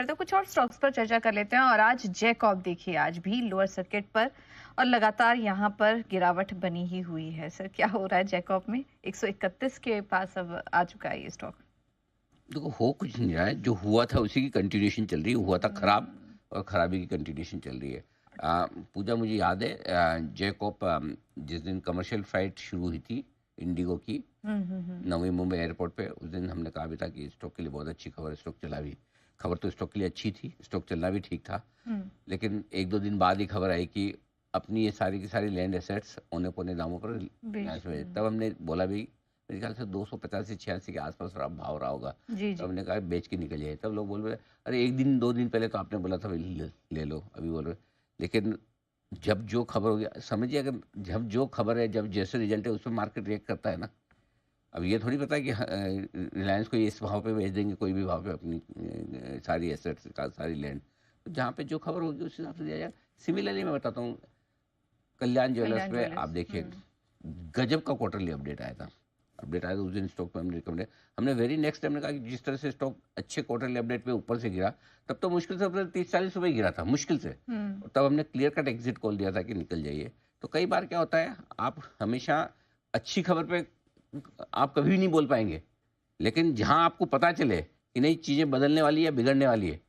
बढ़ते हैं, कुछ और स्टॉक्स पर चर्चा कर लेते हैं। और आज जैकॉब देखिए, आज भी लोअर सर्किट पर और लगातार यहाँ पर गिरावट बनी ही हुई है। सर, क्या हो रहा है जैकॉब में? 131 के पास अब आ चुका है ये स्टॉक। देखो, हो कुछ नहीं रहा है। जो हुआ था उसी की कंटिन्यूएशन चल रही है। हुआ था खराब और खराबी की कंटिन्यूएशन चल रही है। पूजा, मुझे याद है जैकॉब जिस दिन कमर्शियल फ्लाइट शुरू हुई थी इंडिगो की नवी मुंबई एयरपोर्ट पे, उस दिन हमने कहा भी था कि स्टॉक के लिए बहुत अच्छी खबर है। स्टॉक चला भी, खबर तो स्टॉक के लिए अच्छी थी, स्टॉक चलना भी ठीक था। लेकिन एक दो दिन बाद ही खबर आई कि अपनी ये सारी की सारी लैंड एसेट्स औने पौने दामों पर रिलायंस में। तब हमने बोला भी, मेरे ख्याल से 250 से 86 के आसपास भाव रहा होगा। तो हमने कहा बेच के निकल जाए। तब लोग बोल रहे, अरे एक दिन दो दिन पहले तो आपने बोला था ले लो, अभी बोल रहे। लेकिन जब जो खबर हो गया, समझिए, अगर जब जो खबर है, जब जैसे रिजल्ट है, उस पर मार्केट रिएक्ट करता है ना। अब ये थोड़ी पता है कि रिलायंस को इस भाव पे बेच देंगे, कोई भी भाव पे अपनी सारी एसेट्स का सारी लैंड। तो जहाँ पे जो खबर होगी उस हिसाब से दिया जाए। सिमिलरली मैं बताता हूँ, कल्याण ज्वेलर्स पे आप देखिए, गजब का क्वार्टरली अपडेट आया था। उस दिन स्टॉक पे हमने रिकमेंड, हमने वेरी नेक्स्ट टाइम ने कहा कि जिस तरह से स्टॉक अच्छे क्वार्टरली अपडेट पे ऊपर से गिरा, तब तो मुश्किल से 30-40 रुपये गिरा था, मुश्किल से। और तब हमने क्लियर कट एग्जिट कॉल दिया था कि निकल जाइए। तो कई बार क्या होता है, आप हमेशा अच्छी खबर पे आप कभी भी नहीं बोल पाएंगे, लेकिन जहां आपको पता चले कि नई चीज़ें बदलने वाली है, बिगड़ने वाली है,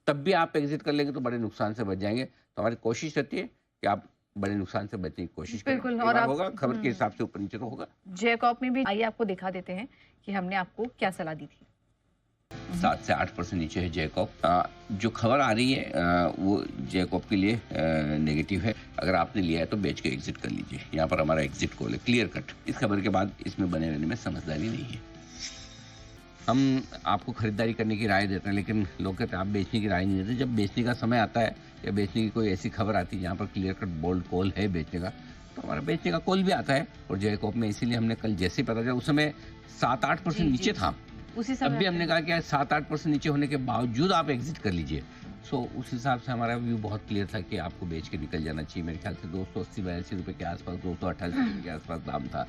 तब भी आप एग्जिट कर लेंगे तो बड़े नुकसान से बच जाएंगे। तो हमारी कोशिश रहती है कि आप बड़े नुकसान से बचने की कोशिश करें। बिल्कुल। और आप होगा खबर के हिसाब से ऊपर नीचे तो होगा। जैकॉब में भी आइए आपको दिखा देते हैं कि हमने आपको क्या सलाह दी थी। 7 से 8% नीचे है जैकॉब। जो खबर आ रही है वो जैकॉब के लिए नेगेटिव है। अगर आपने लिया है तो बेच के एग्जिट कर लीजिए। यहाँ पर हमारा एग्जिट कॉल है, क्लियर कट। इस खबर के बाद इसमें बने रहने में समझदारी नहीं है। हम आपको खरीदारी करने की राय देते हैं, लेकिन लोग कहते हैं आप बेचने की राय नहीं देते। जब बेचने का समय आता है या बेचने की कोई ऐसी खबर आती है जहाँ पर क्लियर कट बोल्ड कॉल है बेचने का, तो हमारा बेचने का कॉल भी आता है। और जैकॉब में इसीलिए हमने कल जैसे ही पता चला, उस समय 7-8% नीचे था, उसी तब भी हमने कहा कि 7-8% नीचे होने के बावजूद आप एग्जिट कर लीजिए। सो उस हिसाब से हमारा व्यू बहुत क्लियर था कि आपको बेच के निकल जाना चाहिए। मेरे ख्याल से 280-82 रुपये के आसपास, 288 रुपये के आसपास दाम था।